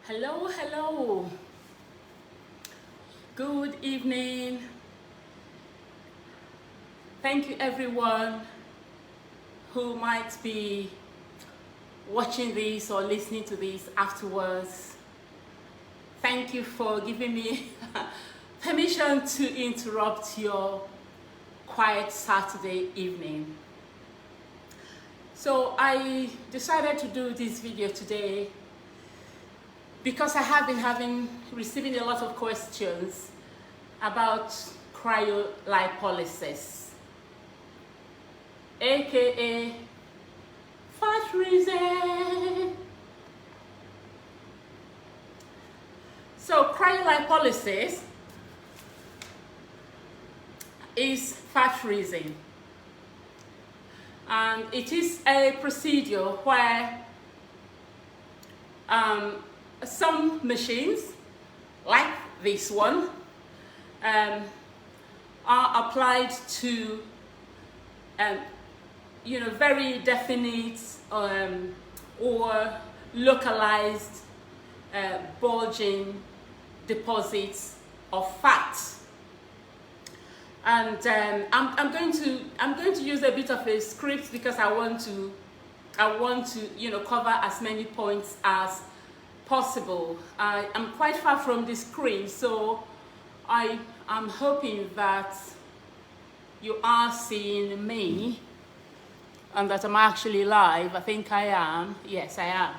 Hello, hello. Good evening. Thank you everyone who might be watching this or listening to this afterwards. Thank you for giving me permission to interrupt your quiet Saturday evening. So I decided to do this video today because I have been receiving a lot of questions about cryolipolysis, aka fat freezing. So cryolipolysis is fat freezing, and it is a procedure where some machines, like this one, are applied to very definite or localized bulging deposits of fat. And I'm going to use a bit of a script because I want to cover as many points as possible. I am quite far from the screen, so I am hoping that you are seeing me and that I'm actually live. I think I am. Yes, I am.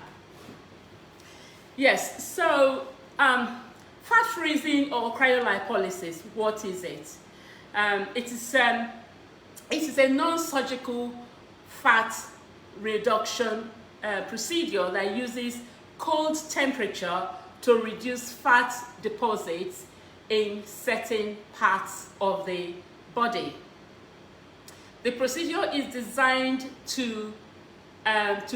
Yes, so fat freezing or cryolipolysis, what is it? It is a non-surgical fat reduction procedure that uses cold temperature to reduce fat deposits in certain parts of the body. The procedure is designed to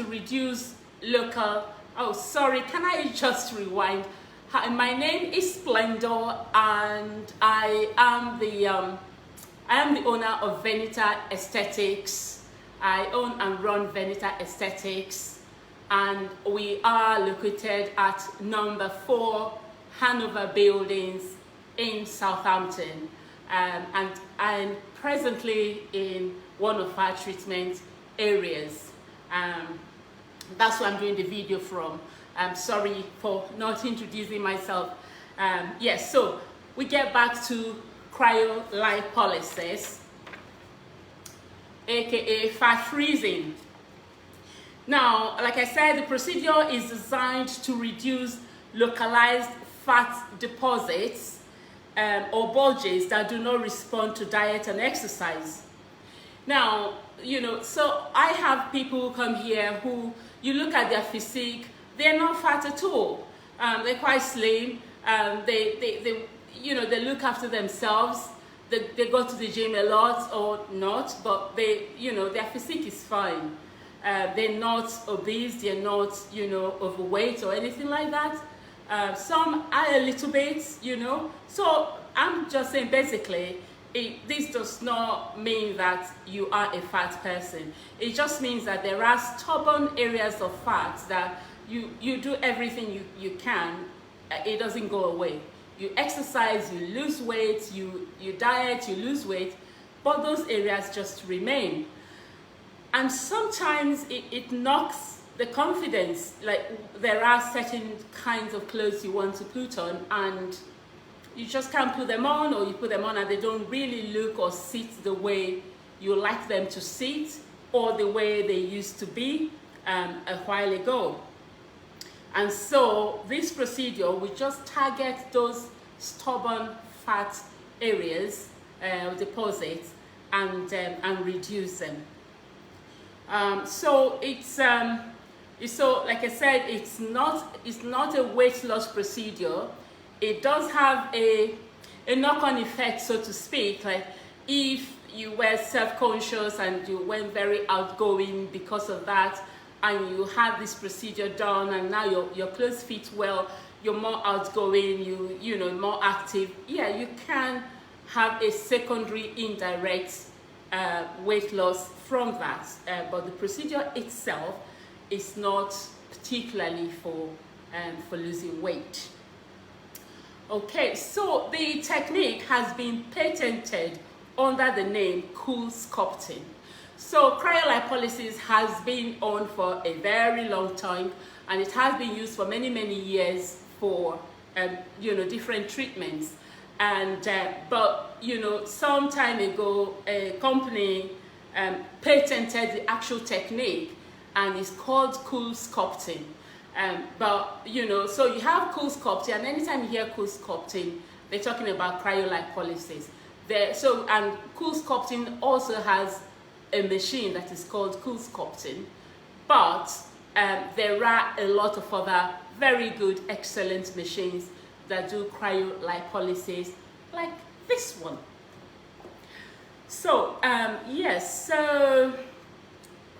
reduce local. Oh, sorry, can I just rewind? Hi, my name is Splendor, and I am the owner of Venita Aesthetics. I own and run Venita Aesthetics, and we are located at number 4 Hanover Buildings in Southampton, and I'm presently in one of our treatment areas. That's where I'm doing the video from. I'm sorry for not introducing myself. Yes, so we get back to cryolipolysis, aka fat freezing. Now, like I said, the procedure is designed to reduce localized fat deposits or bulges that do not respond to diet and exercise. Now, so I have people come here who, you look at their physique, they're not fat at all. They're quite slim. They look after themselves. They go to the gym a lot or not, but their physique is fine. They're not obese, they're not, overweight or anything like that. Some are a little bit, So I'm just saying, basically, this does not mean that you are a fat person. It just means that there are stubborn areas of fat that you do everything you can, it doesn't go away. You exercise, you lose weight, you diet, you lose weight, but those areas just remain. And sometimes it knocks the confidence. Like, there are certain kinds of clothes you want to put on and you just can't put them on, or you put them on and they don't really look or sit the way you like them to sit or the way they used to be a while ago. And so this procedure will just target those stubborn fat areas, deposits, and reduce them. So like I said, it's not a weight loss procedure. It does have a knock-on effect, so to speak. Like, if you were self-conscious and you weren't very outgoing because of that, and you had this procedure done, and now your clothes fit well, you're more outgoing, you're more active, yeah, you can have a secondary indirect weight loss from that, but the procedure itself is not particularly for for losing weight. Okay, so the technique has been patented under the name cool sculpting. So cryolipolysis has been on for a very long time, and it has been used for many years for different treatments. And but some time ago, a company patented the actual technique, and it's called cool sculpting. But so you have cool sculpting, and anytime you hear cool sculpting, they're talking about cryolipolysis. And cool sculpting also has a machine that is called cool sculpting, but there are a lot of other very good, excellent machines that do cryolipolysis, like this one. So yes, so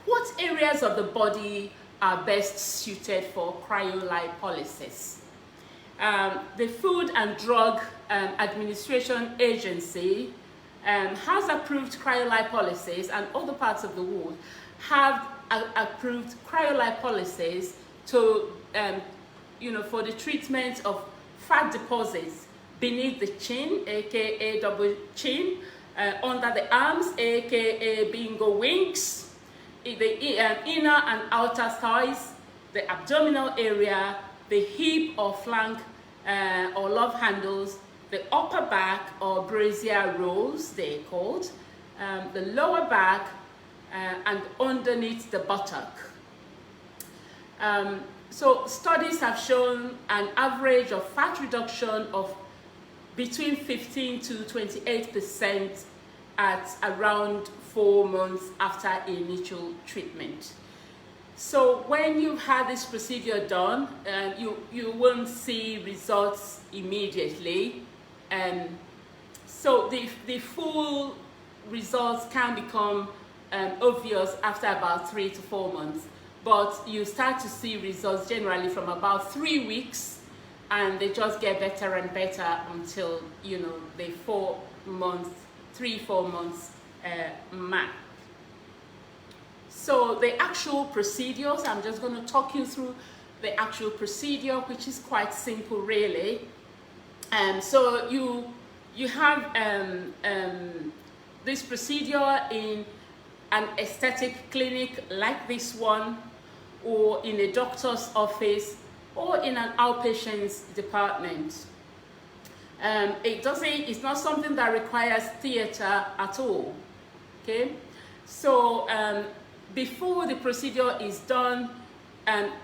what areas of the body are best suited for cryolipolysis? The Food and Drug Administration Agency has approved cryolipolysis, and other parts of the world have approved cryolipolysis to, for the treatment of fat deposits beneath the chin, aka double chin, under the arms, aka bingo wings, the inner and outer thighs, the abdominal area, the hip or flank or love handles, the upper back or brazier rolls, they're called, the lower back, and underneath the buttock. So studies have shown an average of fat reduction of between 15 to 28% at around 4 months after initial treatment. So when you've had this procedure done, you won't see results immediately. So the full results can become obvious after about 3 to 4 months, but you start to see results generally from about 3 weeks, and they just get better and better until the 4 months, 3-4 months mark. So the actual procedures, I'm just going to talk you through the actual procedure, which is quite simple really. So you have this procedure in an aesthetic clinic like this one, or in a doctor's office, or in an outpatient's department. It's not something that requires theater at all. Okay, so before the procedure is done,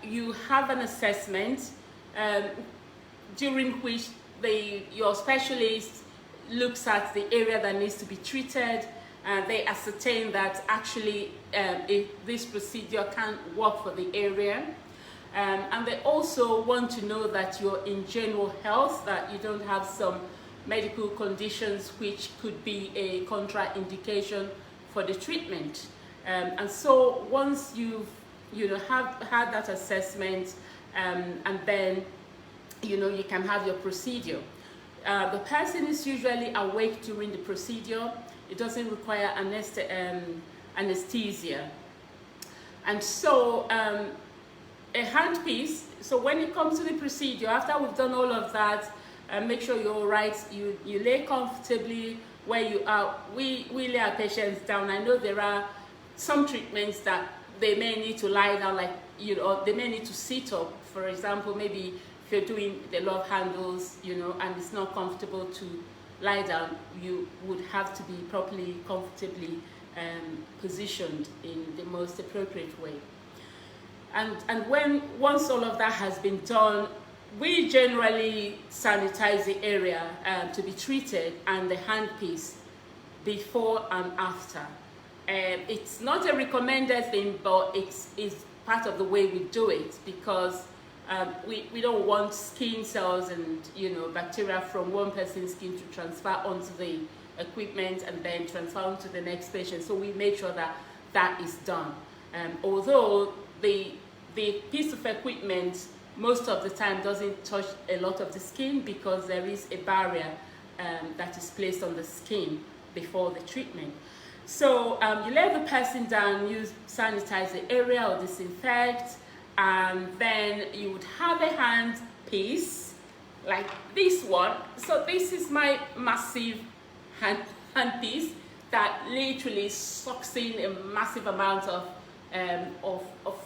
you have an assessment during which your specialist looks at the area that needs to be treated, and they ascertain that actually if this procedure can work for the area. And they also want to know that you're in general health, that you don't have some medical conditions which could be a contraindication for the treatment. And so once you've have had that assessment, and then you can have your procedure. The person is usually awake during the procedure. It doesn't require anesthesia. And so a handpiece, so when you come to the procedure, after we've done all of that, make sure you're all right, you lay comfortably where you are. We lay our patients down. I know there are some treatments that they may need to lie down, like they may need to sit up. For example, maybe if you're doing the love handles, and it's not comfortable to lie down, you would have to be properly, comfortably positioned in the most appropriate way. And once all of that has been done, we generally sanitize the area to be treated and the handpiece before and after. It's not a recommended thing, but it's part of the way we do it, because we don't want skin cells and bacteria from one person's skin to transfer onto the equipment and then transfer onto the next patient. So we make sure that that is done. Although the piece of equipment most of the time doesn't touch a lot of the skin, because there is a barrier that is placed on the skin before the treatment. So you lay the person down, you sanitize the area or disinfect, and then you would have a hand piece like this one. So this is my massive hand piece that literally sucks in a massive amount of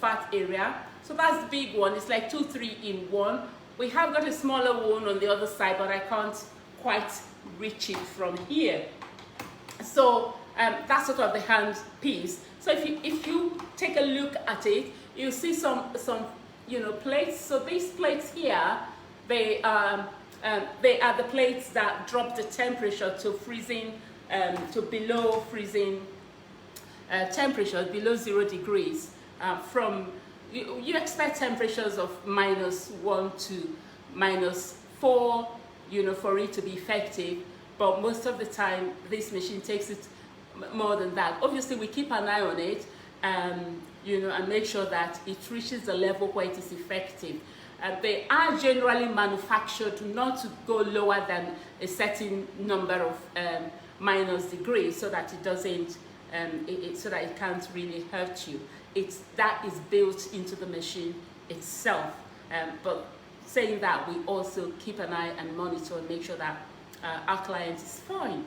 fat area. So that's the big one. It's like 2, 3 in one. We have got a smaller one on the other side, but I can't quite reach it from here. So that's sort of the hand piece. So if you take a look at it, you see some plates. So these plates here, they are the plates that drop the temperature to freezing, to below freezing temperature, below 0 degrees. You expect temperatures of -1 to -4, for it to be effective. But most of the time, this machine takes it more than that. Obviously, we keep an eye on it, and make sure that it reaches the level where it is effective. They are generally manufactured not to go lower than a certain number of minus degrees, so that it doesn't, so that it can't really hurt you. That is built into the machine itself. But saying that, we also keep an eye and monitor and make sure that our client is fine.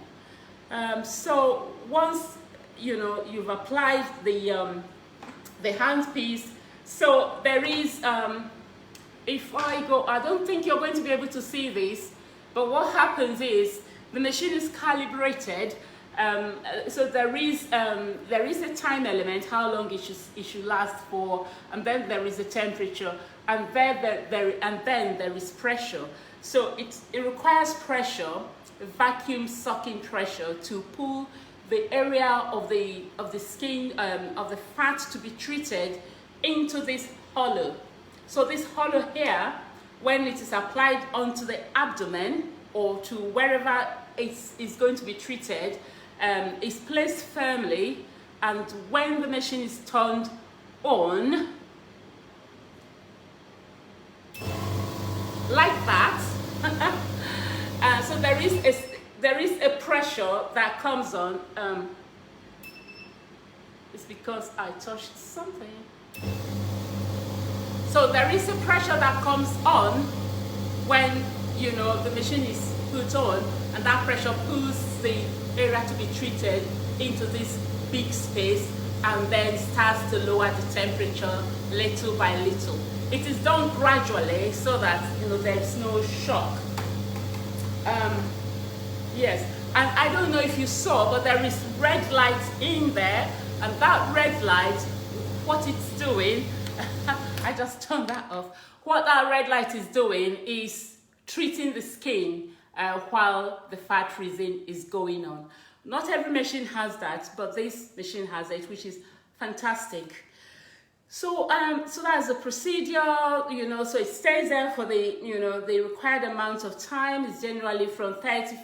So once you've applied the handpiece, so there is if I go, I don't think you're going to be able to see this, but what happens is the machine is calibrated. So there is a time element, how long it should last for, and then there is a temperature, and then there is pressure. So it requires pressure, vacuum sucking pressure, to pull the area of the skin, of the fat to be treated into this hollow. So this hollow here, when it is applied onto the abdomen or to wherever it's going to be treated, is placed firmly, and when the machine is turned on, like that, so there is a pressure that comes on. It's because I touched something. So there is a pressure that comes on when the machine is put on, and that pressure pulls the area to be treated into this big space, and then starts to lower the temperature little by little. It is done gradually so that there's no shock. Yes, and I don't know if you saw, but there is red light in there, and that red light, what it's doing, I just turned that off. What that red light is doing is treating the skin while the fat freezing is going on. Not every machine has that, but this machine has it, which is fantastic. So so that's the procedure, so it stays there for the required amount of time. It's generally from 30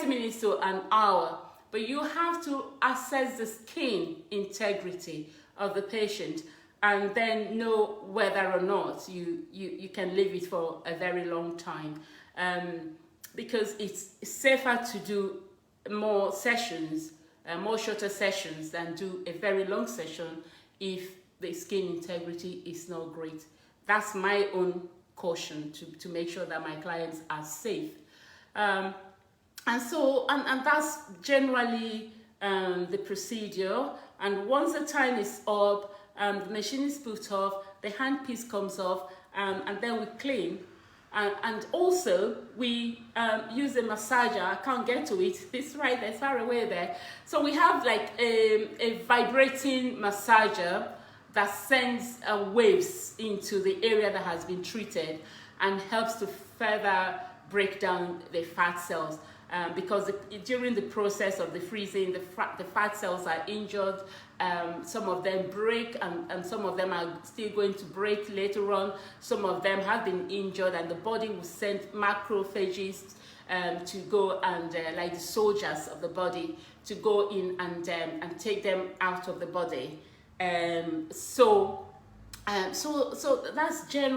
minutes to an hour. But you have to assess the skin integrity of the patient, and then know whether or not you can leave it for a very long time, because it's safer to do more sessions, more shorter sessions, than do a very long session if the skin integrity is not great. That's my own caution, to make sure that my clients are safe. And that's generally the procedure. And once the time is up, the machine is put off, the handpiece comes off, and then we clean. And also we use a massager. I can't get to it, it's right there, far away there. So we have like a vibrating massager that sends waves into the area that has been treated, and helps to further break down the fat cells. Because during the process of the freezing, the fat cells are injured. Some of them break, and some of them are still going to break later on. Some of them have been injured, and the body will send macrophages to go and, like the soldiers of the body, to go in and take them out of the body. So that's generally